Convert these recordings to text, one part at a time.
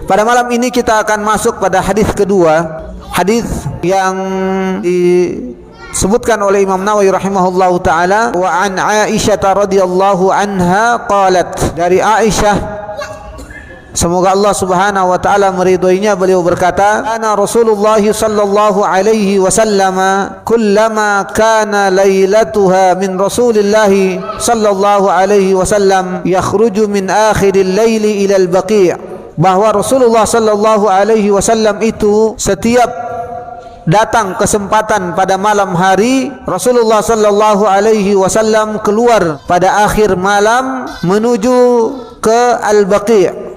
Pada malam ini kita akan masuk pada hadis kedua, hadis yang disebutkan oleh Imam Nawawi rahimahullahu taala, wa an Aisyah radhiyallahu anha qalat, dari Aisyah, semoga Allah Subhanahu wa taala meridhoinya, beliau berkata, ana Rasulullah sallallahu alaihi wasallam kullama kana lailatuha min Rasulillah sallallahu alaihi wasallam yakhruju min akhiril laili ila al-baqi', bahwa Rasulullah sallallahu alaihi wasallam itu setiap datang kesempatan pada malam hari, Rasulullah sallallahu alaihi wasallam keluar pada akhir malam menuju ke al-baqi'.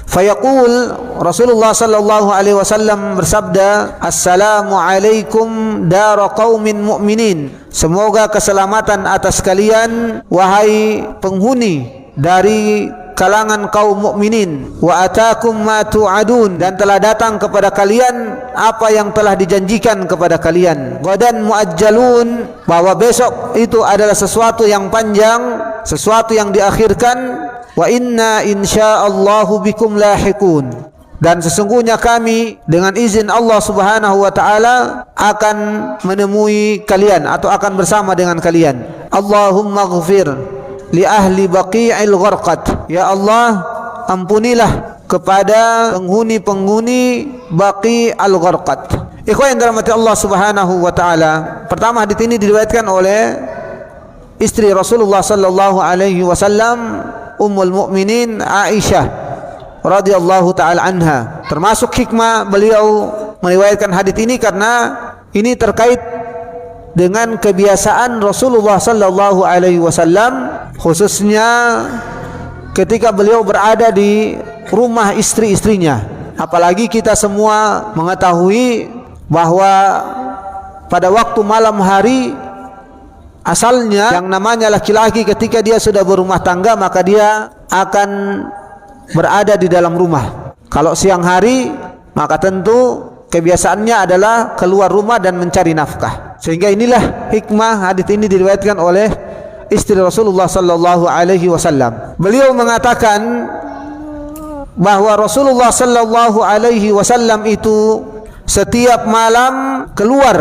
Fayaqul, Rasulullah sallallahu alaihi wasallam bersabda, assalamu alaikum dara qaumin mu'minin, semoga keselamatan atas kalian wahai penghuni dari kalangan kaum mukminin, wa atakum ma tu'adun, dan telah datang kepada kalian apa yang telah dijanjikan kepada kalian, gadan muajjalun, bahwa besok itu adalah sesuatu yang panjang, sesuatu yang diakhirkan, wa inna insyaallahu bikum lahiqun, dan sesungguhnya kami dengan izin Allah Subhanahu wa taala akan menemui kalian atau akan bersama dengan kalian. Allahumma ighfir li ahli baqi'il gharqad, ya Allah ampunilah kepada penghuni-penghuni Baqi' al-Gharqad. Ikhwan yang dirahmati Allah Subhanahu wa taala, pertama hadis ini diriwayatkan oleh istri Rasulullah sallallahu alaihi wasallam, Ummul Mukminin Aisyah radhiyallahu taala anha. Termasuk hikmah beliau meriwayatkan hadis ini karena ini terkait dengan kebiasaan Rasulullah sallallahu alaihi wasallam, khususnya ketika beliau berada di rumah istri-istrinya. Apalagi kita semua mengetahui bahwa pada waktu malam hari, asalnya yang namanya laki-laki ketika dia sudah berumah tangga maka dia akan berada di dalam rumah. Kalau siang hari maka tentu kebiasaannya adalah keluar rumah dan mencari nafkah. Sehingga inilah hikmah hadis ini diriwayatkan oleh istri Rasulullah sallallahu alaihi wasallam. Beliau mengatakan bahwa Rasulullah sallallahu alaihi wasallam itu setiap malam keluar,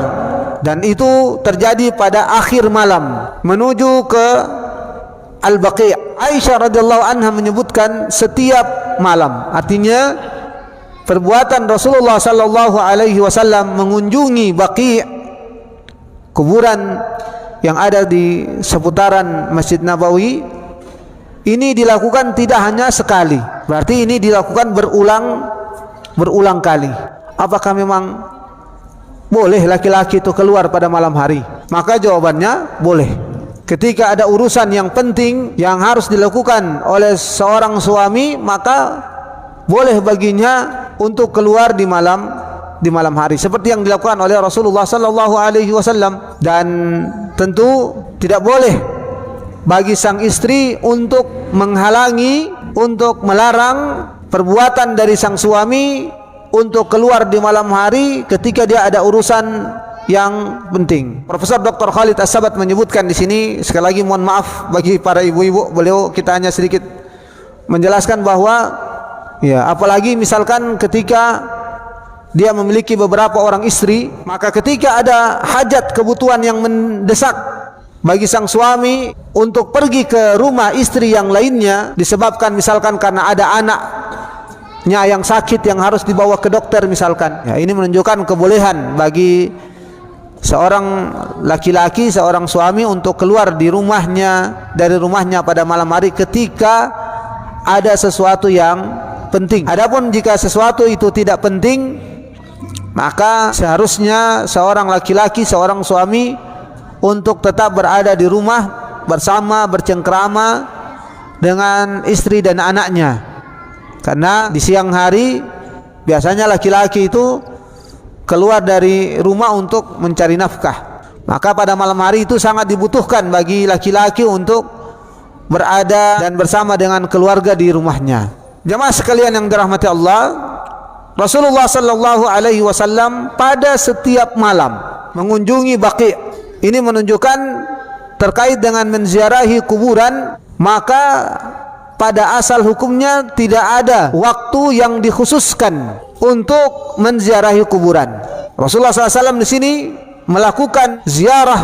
dan itu terjadi pada akhir malam menuju ke Al-Baqi'. Aisyah radhiyallahu anha menyebutkan setiap malam, artinya perbuatan Rasulullah sallallahu alaihi wasallam mengunjungi Baqi', kuburan yang ada di seputaran Masjid Nabawi, ini dilakukan tidak hanya sekali, berarti ini dilakukan berulang kali. Apakah memang boleh laki-laki itu keluar pada malam hari? Maka jawabannya boleh. Ketika ada urusan yang penting yang harus dilakukan oleh seorang suami, maka boleh baginya untuk keluar di malam hari, seperti yang dilakukan oleh Rasulullah sallallahu alaihi wasallam. Dan tentu tidak boleh bagi sang istri untuk menghalangi, untuk melarang perbuatan dari sang suami untuk keluar di malam hari ketika dia ada urusan yang penting. Profesor Dr. Khalid As-Sabat menyebutkan di sini, sekali lagi mohon maaf bagi para ibu-ibu, beliau kita hanya sedikit menjelaskan bahwa ya, apalagi misalkan ketika dia memiliki beberapa orang istri, maka ketika ada hajat kebutuhan yang mendesak bagi sang suami untuk pergi ke rumah istri yang lainnya, disebabkan misalkan karena ada anaknya yang sakit yang harus dibawa ke dokter misalkan, ya, ini menunjukkan kebolehan bagi seorang laki-laki, seorang suami untuk keluar dari rumahnya pada malam hari ketika ada sesuatu yang penting. Adapun jika sesuatu itu tidak penting, maka seharusnya seorang laki-laki, seorang suami untuk tetap berada di rumah bersama, bercengkrama dengan istri dan anaknya. Karena di siang hari biasanya laki-laki itu keluar dari rumah untuk mencari nafkah. Maka pada malam hari itu sangat dibutuhkan bagi laki-laki untuk berada dan bersama dengan keluarga di rumahnya. Jemaah sekalian yang dirahmati Allah, Rasulullah sallallahu alaihi wasallam pada setiap malam mengunjungi Baqi'. Ini menunjukkan terkait dengan menziarahi kuburan, maka pada asal hukumnya tidak ada waktu yang dikhususkan untuk menziarahi kuburan. Rasulullah SAW di sini melakukan ziarah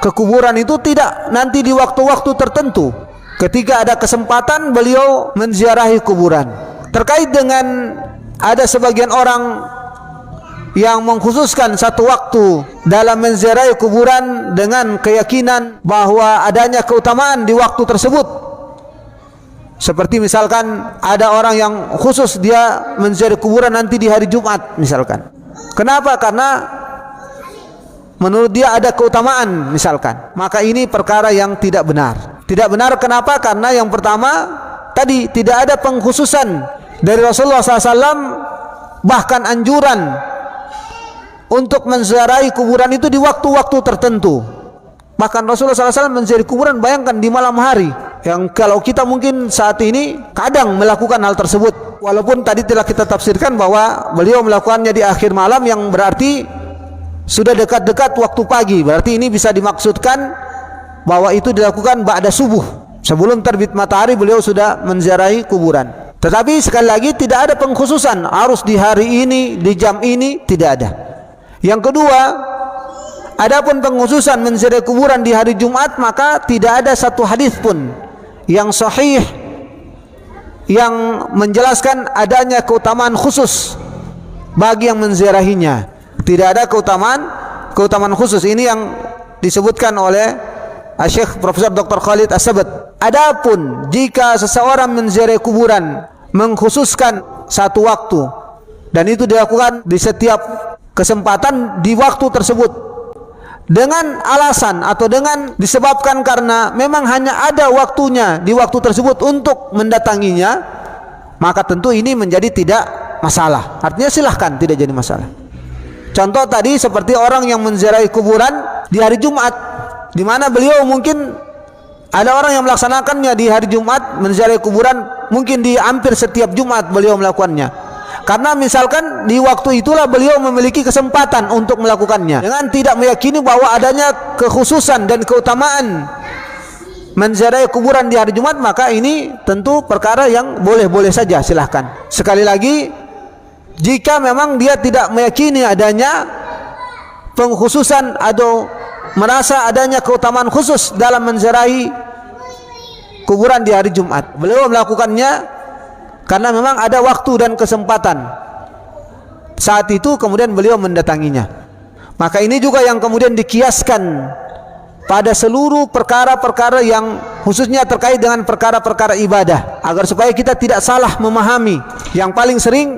ke kuburan itu tidak nanti di waktu-waktu tertentu. Ketika ada kesempatan beliau menziarahi kuburan. Terkait dengan ada sebagian orang yang mengkhususkan satu waktu dalam menziarahi kuburan dengan keyakinan bahwa adanya keutamaan di waktu tersebut. Seperti misalkan ada orang yang khusus dia menziarahi kuburan nanti di hari Jumat misalkan. Kenapa? Karena menurut dia ada keutamaan misalkan. Maka ini perkara yang tidak benar. Tidak benar kenapa? Karena yang pertama tadi tidak ada pengkhususan dari Rasulullah SAW, bahkan anjuran untuk menziarahi kuburan itu di waktu-waktu tertentu. Bahkan Rasulullah SAW menziarahi kuburan, bayangkan di malam hari, yang kalau kita mungkin saat ini kadang melakukan hal tersebut. Walaupun tadi telah kita tafsirkan bahwa beliau melakukannya di akhir malam, yang berarti sudah dekat-dekat waktu pagi. Berarti ini bisa dimaksudkan bahwa itu dilakukan ba'da subuh, sebelum terbit matahari beliau sudah menziarahi kuburan. Tetapi sekali lagi tidak ada pengkhususan harus di hari ini, di jam ini, tidak ada. Yang kedua, adapun pengkhususan menziarahi kuburan di hari Jumat, maka tidak ada satu hadis pun yang sahih yang menjelaskan adanya keutamaan khusus bagi yang menziarahinya. Tidak ada keutamaan khusus. Ini yang disebutkan oleh Syekh Profesor Dr. Khalid As-Sabat. Adapun jika seseorang menziarahi kuburan mengkhususkan satu waktu dan itu dilakukan di setiap kesempatan di waktu tersebut dengan alasan atau dengan disebabkan karena memang hanya ada waktunya di waktu tersebut untuk mendatanginya, maka tentu ini menjadi tidak masalah. Artinya silahkan, tidak jadi masalah. Contoh tadi seperti orang yang menziarahi kuburan di hari Jumat, di mana beliau mungkin ada orang yang melaksanakannya di hari Jumat, menziarahi kuburan mungkin di hampir setiap Jumat beliau melakukannya. Karena misalkan di waktu itulah beliau memiliki kesempatan untuk melakukannya, dengan tidak meyakini bahwa adanya kekhususan dan keutamaan menziarahi kuburan di hari Jumat, maka ini tentu perkara yang boleh-boleh saja, silahkan. Sekali lagi, jika memang dia tidak meyakini adanya pengkhususan atau merasa adanya keutamaan khusus dalam menziarahi kuburan di hari Jumat, beliau melakukannya karena memang ada waktu dan kesempatan saat itu, kemudian beliau mendatanginya. Maka ini juga yang kemudian dikiaskan pada seluruh perkara-perkara yang khususnya terkait dengan perkara-perkara ibadah, agar supaya kita tidak salah memahami. Yang paling sering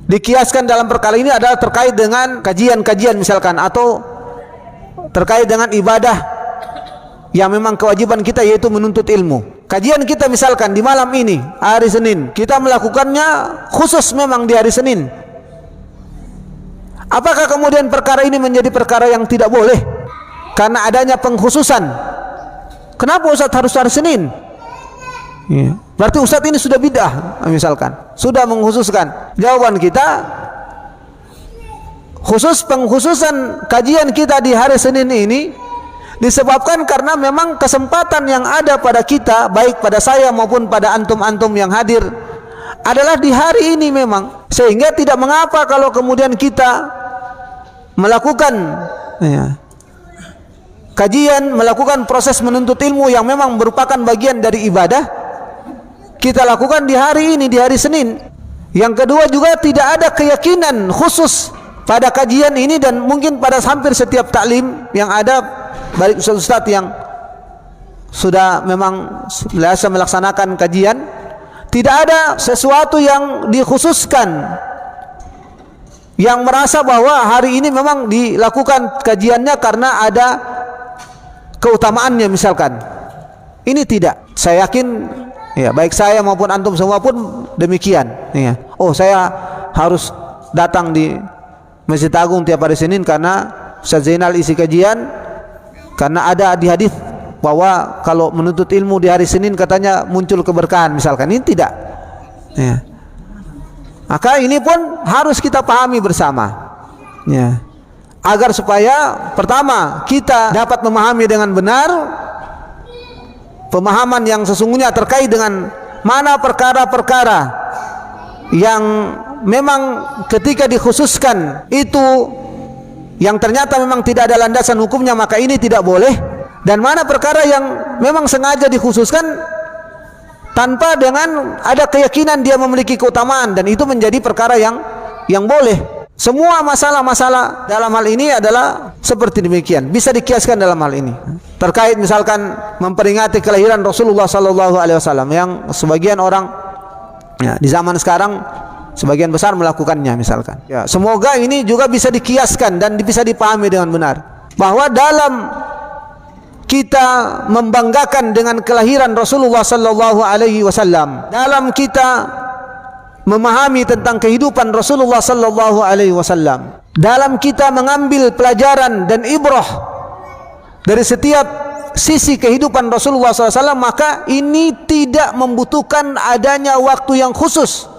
dikiaskan dalam perkara ini adalah terkait dengan kajian-kajian misalkan, atau terkait dengan ibadah yang memang kewajiban kita, yaitu menuntut ilmu. Kajian kita misalkan di malam ini, hari Senin, kita melakukannya khusus memang di hari Senin. Apakah kemudian perkara ini menjadi perkara yang tidak boleh karena adanya pengkhususan? Kenapa Ustaz harus hari Senin? Berarti Ustaz ini sudah bid'ah misalkan, sudah mengkhususkan. Jawaban kita, pengkhususan kajian kita di hari Senin ini disebabkan karena memang kesempatan yang ada pada kita, baik pada saya maupun pada antum-antum yang hadir, adalah di hari ini memang. Sehingga tidak mengapa kalau kemudian kita melakukan kajian, melakukan proses menuntut ilmu yang memang merupakan bagian dari ibadah, kita lakukan di hari ini, di hari Senin. Yang kedua juga, tidak ada keyakinan khusus pada kajian ini, dan mungkin pada hampir setiap taklim yang ada, balik ustaz-ustaz yang sudah memang biasa melaksanakan kajian, tidak ada sesuatu yang dikhususkan yang merasa bahwa hari ini memang dilakukan kajiannya karena ada keutamaannya misalkan. Ini tidak. Saya yakin ya, baik saya maupun antum semua pun demikian ya. Oh, saya harus datang di Masjid Agung tiap hari Senin karena Ustaz Zainal isi kajian, karena ada di hadis bahwa kalau menuntut ilmu di hari Senin katanya muncul keberkahan misalkan. Ini tidak ya. Maka ini pun harus kita pahami bersama ya, agar supaya pertama kita dapat memahami dengan benar pemahaman yang sesungguhnya terkait dengan mana perkara-perkara yang memang ketika dikhususkan itu yang ternyata memang tidak ada landasan hukumnya, maka ini tidak boleh. Dan mana perkara yang memang sengaja dikhususkan tanpa dengan ada keyakinan dia memiliki keutamaan, dan itu menjadi perkara yang boleh. Semua masalah-masalah dalam hal ini adalah seperti demikian, bisa dikiaskan dalam hal ini. Terkait misalkan memperingati kelahiran Rasulullah sallallahu alaihi wasallam, yang sebagian orang ya, di zaman sekarang sebagian besar melakukannya misalkan. Ya, semoga ini juga bisa dikiaskan dan bisa dipahami dengan benar, bahwa dalam kita membanggakan dengan kelahiran Rasulullah sallallahu alaihi wasallam, dalam kita memahami tentang kehidupan Rasulullah sallallahu alaihi wasallam, dalam kita mengambil pelajaran dan ibrah dari setiap sisi kehidupan Rasulullah SAW, maka ini tidak membutuhkan adanya waktu yang khusus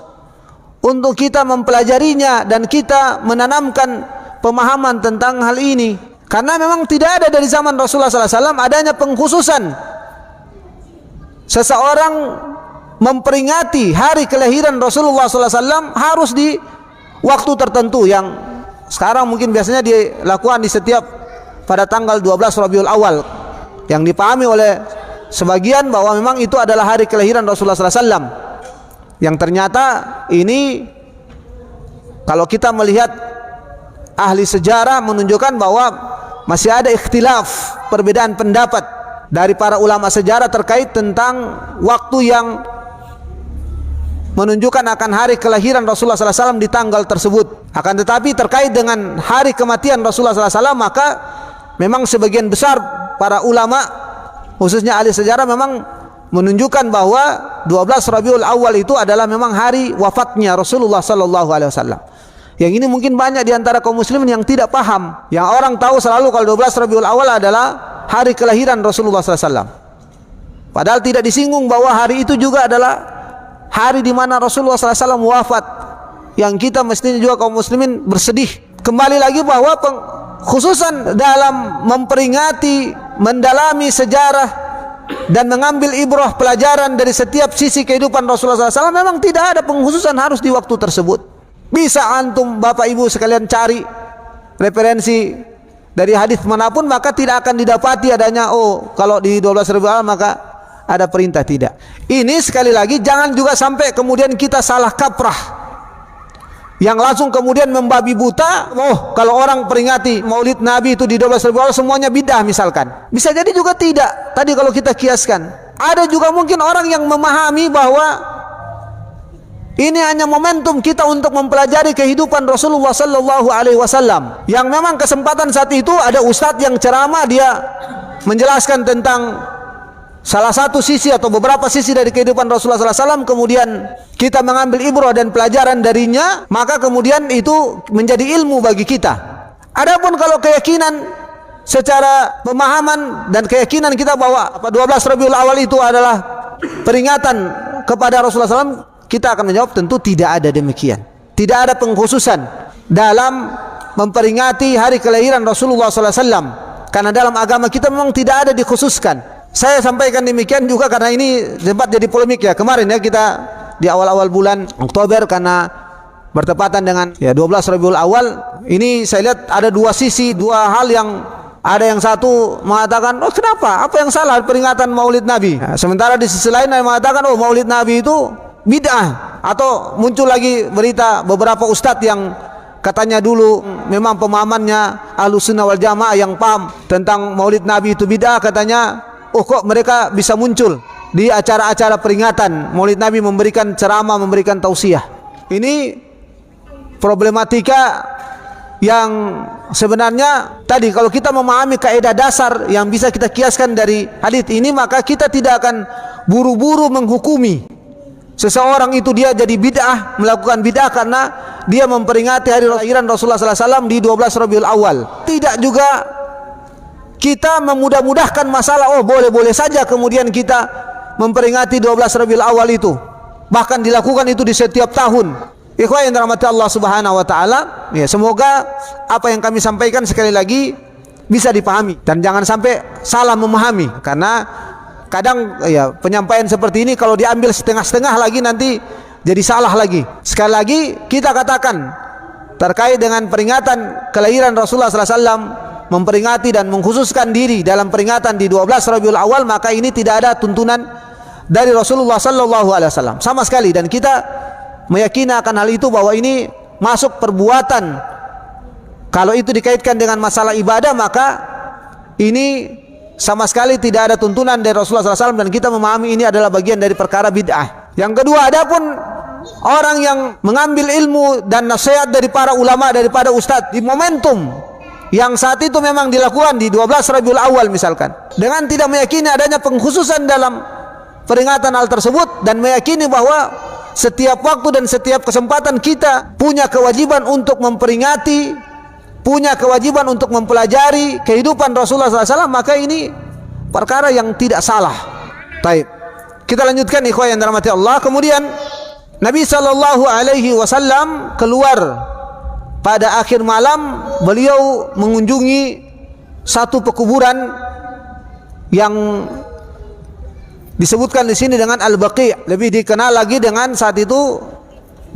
untuk kita mempelajarinya dan kita menanamkan pemahaman tentang hal ini, karena memang tidak ada dari zaman Rasulullah SAW adanya pengkhususan seseorang memperingati hari kelahiran Rasulullah SAW harus di waktu tertentu, yang sekarang mungkin biasanya dilakukan di setiap pada tanggal 12 Rabiul Awal, yang dipahami oleh sebagian bahwa memang itu adalah hari kelahiran Rasulullah SAW, yang ternyata ini kalau kita melihat ahli sejarah menunjukkan bahwa masih ada ikhtilaf, perbedaan pendapat dari para ulama sejarah terkait tentang waktu yang menunjukkan akan hari kelahiran Rasulullah SAW di tanggal tersebut. Akan tetapi terkait dengan hari kematian Rasulullah SAW, maka memang sebagian besar para ulama, khususnya ahli sejarah, memang menunjukkan bahwa 12 Rabiul Awal itu adalah memang hari wafatnya Rasulullah SAW. Yang ini mungkin banyak di antara kaum muslimin yang tidak paham. Yang orang tahu selalu kalau 12 Rabiul Awal adalah hari kelahiran Rasulullah SAW. Padahal tidak disinggung bahwa hari itu juga adalah hari di mana Rasulullah SAW wafat, yang kita mestinya juga kaum muslimin bersedih. Kembali lagi bahwa khususan dalam memperingati, mendalami sejarah dan mengambil ibrah pelajaran dari setiap sisi kehidupan Rasulullah SAW, memang tidak ada pengkhususan harus di waktu tersebut. Bisa antum bapak ibu sekalian cari referensi dari hadis manapun, maka tidak akan didapati adanya kalau di 12 Rabiul Awal maka ada perintah. Tidak. Ini sekali lagi jangan juga sampai kemudian kita salah kaprah, yang langsung kemudian membabi buta. Kalau orang peringati maulid Nabi itu di 12 Rabiul Awal semuanya bidah misalkan. Bisa jadi juga tidak. Tadi kalau kita kiaskan, ada juga mungkin orang yang memahami bahwa ini hanya momentum kita untuk mempelajari kehidupan Rasulullah sallallahu alaihi wasallam, yang memang kesempatan saat itu ada ustadz yang ceramah, dia menjelaskan tentang salah satu sisi atau beberapa sisi dari kehidupan Rasulullah SAW, kemudian kita mengambil ibrah dan pelajaran darinya, maka kemudian itu menjadi ilmu bagi kita. Adapun kalau keyakinan secara pemahaman dan keyakinan kita bahwa 12 Rabiul Awal itu adalah peringatan kepada Rasulullah SAW, kita akan menjawab tentu tidak ada demikian. Tidak ada pengkhususan dalam memperingati hari kelahiran Rasulullah SAW, karena dalam agama kita memang tidak ada dikhususkan. Saya sampaikan demikian juga karena ini sempat jadi polemik ya kemarin ya, kita di awal-awal bulan Oktober, karena bertepatan dengan 12 Rabiul Awal. Ini saya lihat ada dua sisi, dua hal, yang ada yang satu mengatakan kenapa, apa yang salah peringatan maulid Nabi, sementara di sisi lain ada yang mengatakan maulid Nabi itu bid'ah. Atau muncul lagi berita beberapa ustadz yang katanya dulu memang pemahamannya Ahlussunnah wal Jamaah yang paham tentang maulid Nabi itu bid'ah, katanya kok mereka bisa muncul di acara-acara peringatan maulid Nabi, memberikan ceramah, memberikan tausiah. Ini problematika yang sebenarnya tadi kalau kita memahami kaidah dasar yang bisa kita kiaskan dari hadits ini, maka kita tidak akan buru-buru menghukumi seseorang itu dia jadi bid'ah, melakukan bid'ah karena dia memperingati hari kelahiran Rasulullah SAW di 12 Rabiul Awal. Tidak juga kita memudah-mudahkan masalah, boleh-boleh saja kemudian kita memperingati 12 Rabiul Awal itu, bahkan dilakukan itu di setiap tahun. Ikhwan yang dirahmati Allah Subhanahu wa taala, ya, semoga apa yang kami sampaikan sekali lagi bisa dipahami dan jangan sampai salah memahami, karena Kadang ya penyampaian seperti ini kalau diambil setengah-setengah lagi nanti jadi salah lagi. Sekali lagi kita katakan terkait dengan peringatan kelahiran Rasulullah SAW, memperingati dan mengkhususkan diri dalam peringatan di 12 Rabiul Awal, maka ini tidak ada tuntunan dari Rasulullah SAW sama sekali, dan kita meyakini akan hal itu bahwa ini masuk perbuatan. Kalau itu dikaitkan dengan masalah ibadah, maka ini sama sekali tidak ada tuntunan dari Rasulullah SAW, dan kita memahami ini adalah bagian dari perkara bid'ah. Yang kedua, adapun orang yang mengambil ilmu dan nasihat dari para ulama, daripada ustadz di momentum yang saat itu memang dilakukan di 12 Rabiul Awal misalkan, dengan tidak meyakini adanya pengkhususan dalam peringatan hal tersebut, dan meyakini bahwa setiap waktu dan setiap kesempatan kita punya kewajiban untuk memperingati, punya kewajiban untuk mempelajari kehidupan Rasulullah SAW, maka ini perkara yang tidak salah. Baik, kita lanjutkan ikhwah yang dirahmati Allah. Kemudian Nabi SAW keluar pada akhir malam. Beliau mengunjungi satu pekuburan yang disebutkan di sini dengan Al-Baqi', lebih dikenal lagi dengan saat itu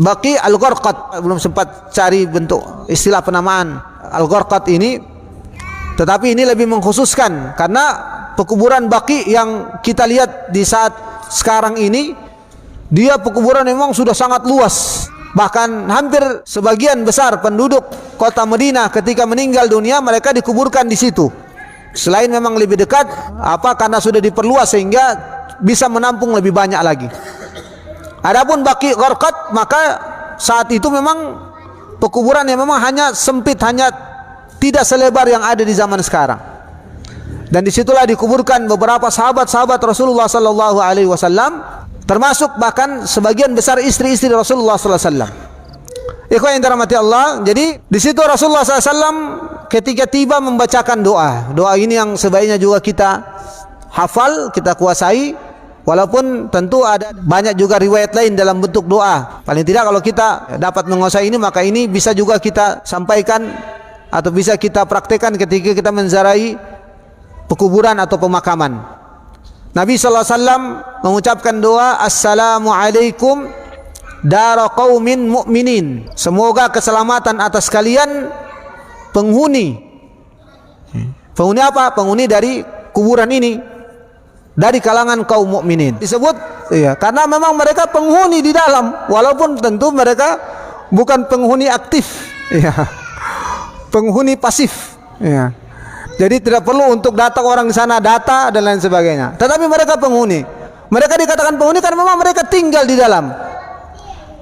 Baqi' Al-Gharqad. Belum sempat cari bentuk istilah penamaan Al-Gharqad ini, tetapi ini lebih mengkhususkan karena pekuburan Baqi' yang kita lihat di saat sekarang ini, dia pekuburan memang sudah sangat luas. Bahkan hampir sebagian besar penduduk kota Madinah ketika meninggal dunia, mereka dikuburkan di situ. Selain memang lebih dekat, karena sudah diperluas sehingga bisa menampung lebih banyak lagi. Adapun Baqi' Gharqad, maka saat itu memang pekuburan yang memang hanya sempit, hanya tidak selebar yang ada di zaman sekarang. Dan disitulah dikuburkan beberapa sahabat-sahabat Rasulullah SAW, termasuk bahkan sebagian besar istri-istri Rasulullah SAW. Ikhwan yang dirahmati Allah, jadi di situ Rasulullah SAW ketika tiba membacakan doa. Doa ini yang sebaiknya juga kita hafal, kita kuasai. Walaupun tentu ada banyak juga riwayat lain dalam bentuk doa. Paling tidak kalau kita dapat menguasai ini, maka ini bisa juga kita sampaikan atau bisa kita praktekkan ketika kita menziarahi pekuburan atau pemakaman. Nabi SAW mengucapkan doa, Assalamualaikum dara qaumin mu'minin. Semoga keselamatan atas kalian penghuni. Penghuni apa? Penghuni dari kuburan ini, dari kalangan kaum mukminin. Disebut karena memang mereka penghuni di dalam, walaupun tentu mereka bukan penghuni aktif, penghuni pasif. Jadi tidak perlu untuk datang orang di sana data dan lain sebagainya. Tetapi mereka penghuni. Mereka dikatakan penghuni karena memang mereka tinggal di dalam.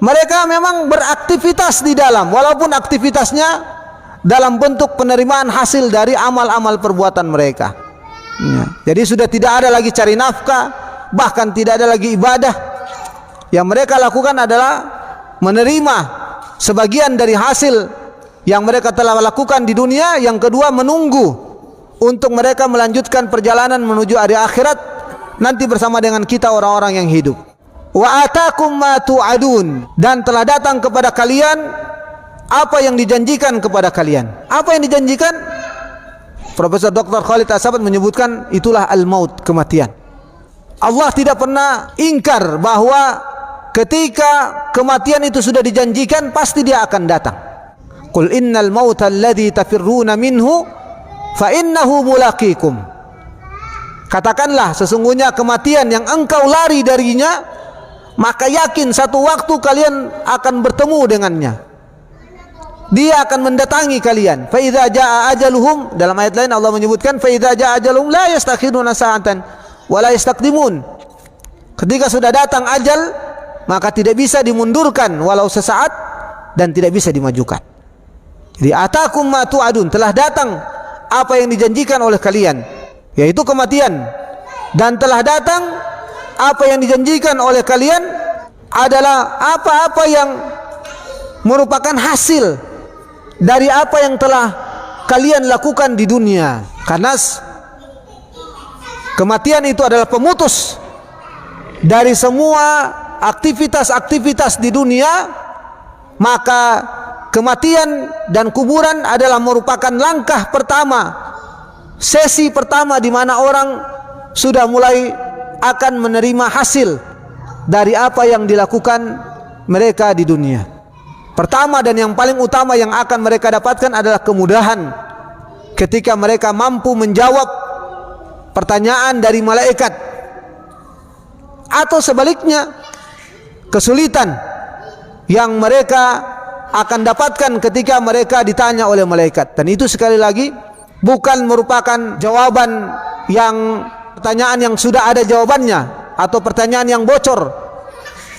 Mereka memang beraktivitas di dalam, walaupun aktivitasnya dalam bentuk penerimaan hasil dari amal-amal perbuatan mereka. Jadi sudah tidak ada lagi cari nafkah, bahkan tidak ada lagi ibadah. Yang mereka lakukan adalah menerima sebagian dari hasil yang mereka telah lakukan di dunia. Yang kedua, menunggu untuk mereka melanjutkan perjalanan menuju hari akhirat nanti bersama dengan kita orang-orang yang hidup. Wa atakum ma tu'adun, dan telah datang kepada kalian apa yang dijanjikan kepada kalian. Apa yang dijanjikan? Profesor Dr. Khalid As-Sabat menyebutkan itulah al-maut, kematian. Allah tidak pernah ingkar bahwa ketika kematian itu sudah dijanjikan, pasti dia akan datang. Qul innal mauta alladhi tafirruna minhu fa innahu mulaqikum. Katakanlah, sesungguhnya kematian yang engkau lari darinya, maka yakin satu waktu kalian akan bertemu dengannya. Dia akan mendatangi kalian. Fa idza jaa ajaluhum, dalam ayat lain Allah menyebutkan fa idza jaa ajaluhum la yastakhiruna sa'atan wa la yastaqdimun. Ketika sudah datang ajal, maka tidak bisa dimundurkan walau sesaat, dan tidak bisa dimajukan. Jadi atakum ma tu'adun, telah datang apa yang dijanjikan oleh kalian, yaitu kematian, dan telah datang apa yang dijanjikan oleh kalian adalah apa-apa yang merupakan hasil dari apa yang telah kalian lakukan di dunia. Karena kematian itu adalah pemutus dari semua aktivitas-aktivitas di dunia, maka kematian dan kuburan adalah merupakan langkah pertama, sesi pertama di mana orang sudah mulai akan menerima hasil dari apa yang dilakukan mereka di dunia. Pertama dan yang paling utama yang akan mereka dapatkan adalah kemudahan ketika mereka mampu menjawab pertanyaan dari malaikat, atau sebaliknya kesulitan yang mereka akan dapatkan ketika mereka ditanya oleh malaikat. Dan itu sekali lagi bukan merupakan jawaban yang pertanyaan yang sudah ada jawabannya atau pertanyaan yang bocor.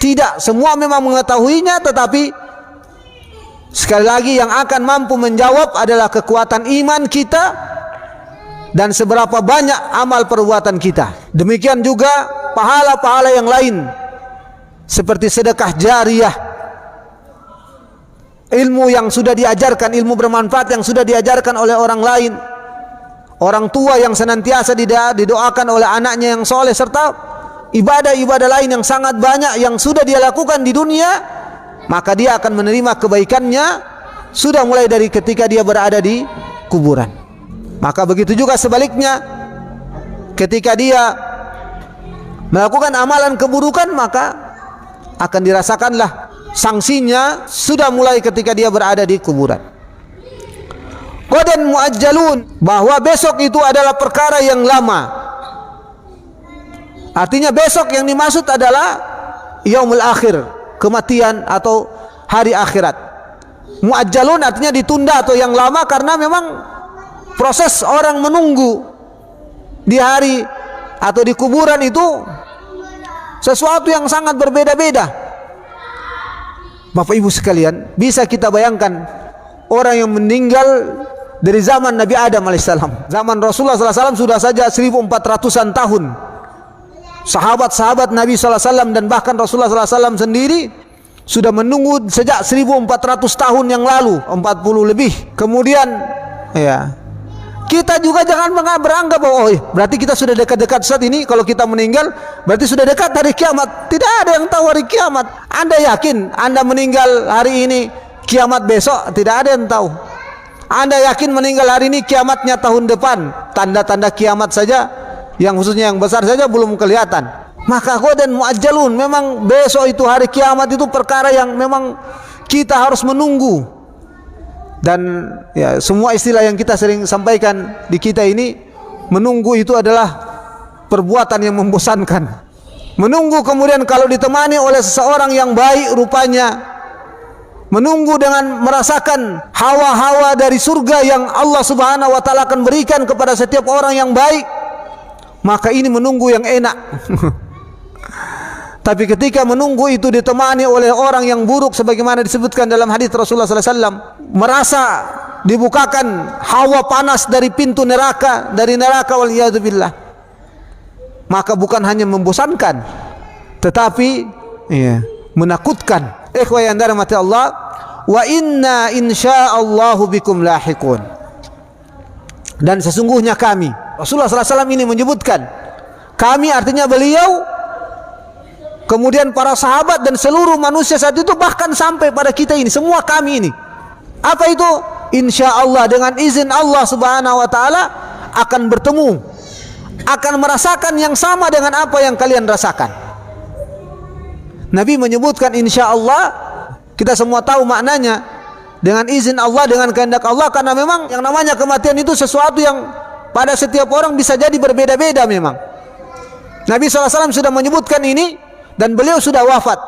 Tidak, semua memang mengetahuinya, tetapi sekali lagi yang akan mampu menjawab adalah kekuatan iman kita dan seberapa banyak amal perbuatan kita. Demikian juga pahala-pahala yang lain seperti sedekah jariyah, ilmu yang sudah diajarkan, ilmu bermanfaat yang sudah diajarkan oleh orang lain, orang tua yang senantiasa didoakan oleh anaknya yang soleh, serta ibadah-ibadah lain yang sangat banyak yang sudah dia lakukan di dunia, maka dia akan menerima kebaikannya sudah mulai dari ketika dia berada di kuburan. Maka begitu juga sebaliknya, ketika dia melakukan amalan keburukan, maka akan dirasakanlah sanksinya sudah mulai ketika dia berada di kuburan. Qadan muajjalun, bahwa besok itu adalah perkara yang lama. Artinya besok yang dimaksud adalah yaumul akhir, kematian atau hari akhirat. Muajjalun artinya ditunda atau yang lama, karena memang proses orang menunggu di hari atau di kuburan itu sesuatu yang sangat berbeda-beda. Bapak Ibu sekalian, bisa kita bayangkan orang yang meninggal dari zaman Nabi Adam alaihissalam, zaman Rasulullah SAW sudah saja 1400-an tahun. Sahabat-sahabat Nabi SAW dan bahkan Rasulullah SAW sendiri sudah menunggu sejak 1400 tahun yang lalu, 40 lebih. Kemudian ya, kita juga jangan beranggap bahwa berarti kita sudah dekat-dekat saat ini. Kalau kita meninggal berarti sudah dekat hari kiamat. Tidak ada yang tahu hari kiamat. Anda yakin Anda meninggal hari ini, kiamat besok? Tidak ada yang tahu. Anda yakin meninggal hari ini, kiamatnya tahun depan? Tanda-tanda kiamat saja, yang khususnya yang besar saja belum kelihatan. Maka qadan muajjalun, memang besok itu hari kiamat itu perkara yang memang kita harus menunggu. Dan ya, semua istilah yang kita sering sampaikan di kita ini, menunggu itu adalah perbuatan yang membosankan. Menunggu kemudian kalau ditemani oleh seseorang yang baik rupanya, menunggu dengan merasakan hawa-hawa dari surga yang Allah Subhanahu wa taala akan berikan kepada setiap orang yang baik, maka ini menunggu yang enak. Tapi ketika menunggu itu ditemani oleh orang yang buruk, sebagaimana disebutkan dalam hadis Rasulullah SAW, merasa dibukakan hawa panas dari pintu neraka, dari neraka, waliyadzubillah, maka bukan hanya membosankan, tetapi menakutkan. Ikhwah yang dirahmati Allah, wa inna insyaallahu bikum lahiqun. Dan sesungguhnya kami, Rasulullah SAW ini menyebutkan kami, artinya beliau, kemudian para sahabat dan seluruh manusia saat itu, bahkan sampai pada kita ini, semua kami ini. Apa itu? Insyaallah, dengan izin Allah Subhanahu wa taala akan bertemu, akan merasakan yang sama dengan apa yang kalian rasakan. Nabi menyebutkan insyaallah, kita semua tahu maknanya, dengan izin Allah, dengan kehendak Allah, karena memang yang namanya kematian itu sesuatu yang pada setiap orang bisa jadi berbeda-beda memang. Nabi SAW sudah menyebutkan ini dan beliau sudah wafat.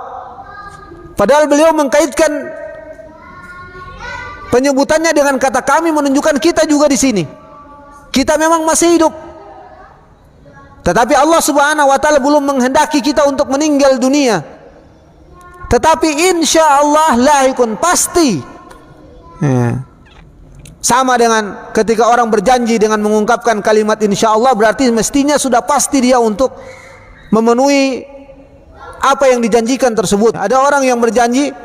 Padahal beliau mengkaitkan penyebutannya dengan kata kami, menunjukkan kita juga di sini. Kita memang masih hidup, tetapi Allah Subhanahu wa taala belum menghendaki kita untuk meninggal dunia. Tetapi insyaallah lahikun, pasti. Sama dengan ketika orang berjanji dengan mengungkapkan kalimat insyaallah, berarti mestinya sudah pasti dia untuk memenuhi apa yang dijanjikan tersebut. Ada orang yang berjanji,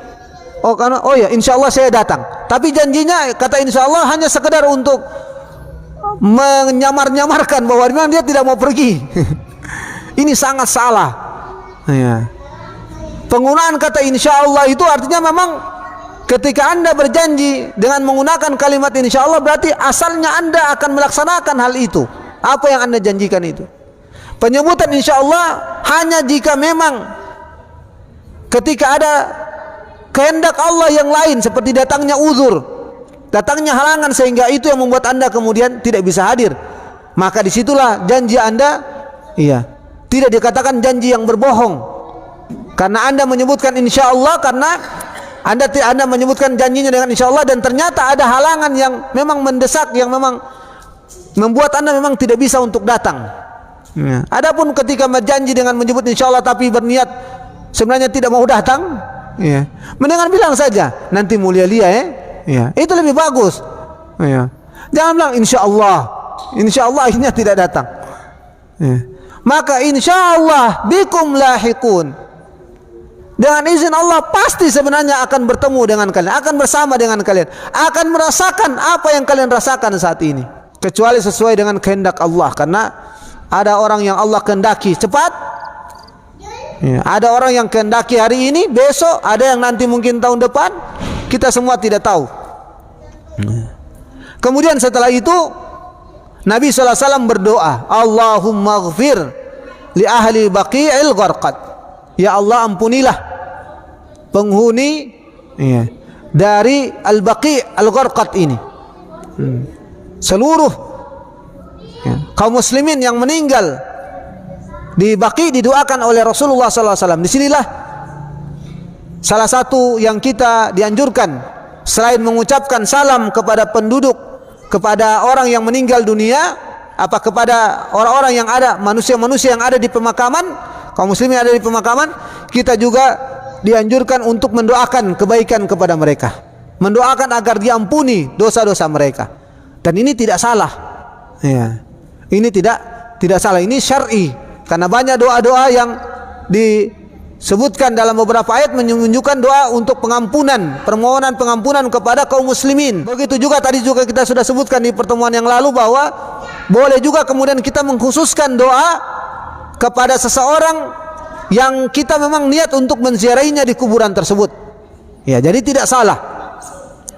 ya insyaallah saya datang, tapi janjinya kata insyaallah hanya sekedar untuk menyamar-nyamarkan bahwa memang dia tidak mau pergi. Ini sangat salah. Penggunaan kata insyaallah itu artinya memang ketika Anda berjanji dengan menggunakan kalimat insyaallah, berarti asalnya Anda akan melaksanakan hal itu, apa yang Anda janjikan itu. Penyebutan insyaallah hanya jika memang ketika ada kehendak Allah yang lain, seperti datangnya uzur, datangnya halangan, sehingga itu yang membuat Anda kemudian tidak bisa hadir. Maka disitulah janji Anda tidak dikatakan janji yang berbohong, karena Anda menyebutkan insyaallah, karena Anda menyebutkan janjinya dengan insyaallah, dan ternyata ada halangan yang memang mendesak, yang memang membuat Anda memang tidak bisa untuk datang. Adapun ketika berjanji dengan menyebut insyaallah tapi berniat sebenarnya tidak mau datang, mendingan bilang saja nanti mulia itu lebih bagus. Jangan bilang insyaallah akhirnya tidak datang. Maka insyaallah bikum lahiqun, dengan izin Allah pasti sebenarnya akan bertemu dengan kalian, akan bersama dengan kalian, akan merasakan apa yang kalian rasakan saat ini, kecuali sesuai dengan kehendak Allah. Karena ada orang yang Allah kehendaki cepat, ada orang yang kehendaki hari ini, besok, ada yang nanti mungkin tahun depan, kita semua tidak tahu. Kemudian setelah itu Nabi SAW berdoa, Allahumma ghfir li ahli baqi'il gharqad, ya Allah ampunilah penghuni dari al-baqi' al-gharqad ini, seluruh kaum muslimin yang meninggal di Baqi didoakan oleh Rasulullah SAW. Disinilah salah satu yang kita dianjurkan, selain mengucapkan salam kepada penduduk, kepada orang yang meninggal dunia, kepada orang-orang yang ada, manusia-manusia yang ada di pemakaman, kaum muslimin yang ada di pemakaman, kita juga dianjurkan untuk mendoakan kebaikan kepada mereka, mendoakan agar diampuni dosa-dosa mereka. Dan ini tidak salah. Ini tidak salah, ini syar'i, karena banyak doa-doa yang disebutkan dalam beberapa ayat menunjukkan doa untuk pengampunan, permohonan pengampunan kepada kaum muslimin. Begitu juga tadi juga kita sudah sebutkan di pertemuan yang lalu bahwa boleh juga kemudian kita mengkhususkan doa kepada seseorang yang kita memang niat untuk menziarahinya di kuburan tersebut. Jadi tidak salah.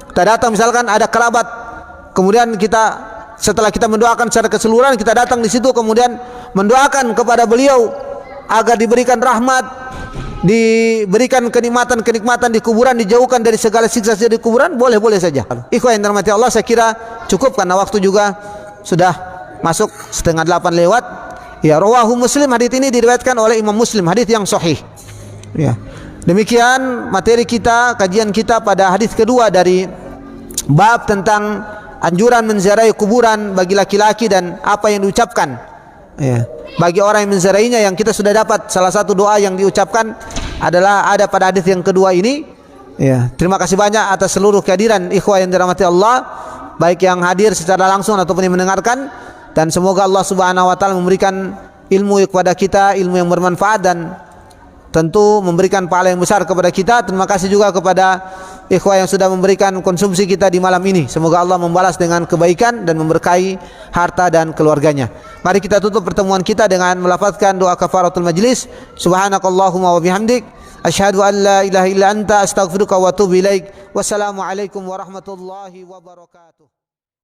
Kita datang, misalkan ada kerabat, kemudian kita setelah kita mendoakan secara keseluruhan, kita datang di situ kemudian mendoakan kepada beliau agar diberikan rahmat, diberikan kenikmatan di kuburan, dijauhkan dari segala siksa di kuburan, boleh saja. Ikhwan yang dirahmati Allah, saya kira cukup karena waktu juga sudah masuk 7:30 lewat. Rawahu Muslim, hadits ini diriwayatkan oleh Imam Muslim, hadits yang sahih. Demikian materi kita, kajian kita pada hadits kedua dari bab tentang anjuran menziarahi kuburan bagi laki-laki dan apa yang diucapkan bagi orang yang menziarahinya. Yang kita sudah dapat salah satu doa yang diucapkan adalah ada pada hadis yang kedua ini. Terima kasih banyak atas seluruh kehadiran ikhwah yang dirahmati Allah, baik yang hadir secara langsung ataupun yang mendengarkan, dan semoga Allah Subhanahu wa taala memberikan ilmu kepada kita, ilmu yang bermanfaat, dan tentu memberikan pahala yang besar kepada kita. Terima kasih juga kepada ikhwah yang sudah memberikan konsumsi kita di malam ini. Semoga Allah membalas dengan kebaikan dan memberkahi harta dan keluarganya. Mari kita tutup pertemuan kita dengan melafazkan doa kafaratul majlis. Subhanakallahumma wa bihamdik, asyhadu an la ilaha illa anta, astaghfiruka wa atubu ilaik. Wassalamualaikum warahmatullahi wabarakatuh.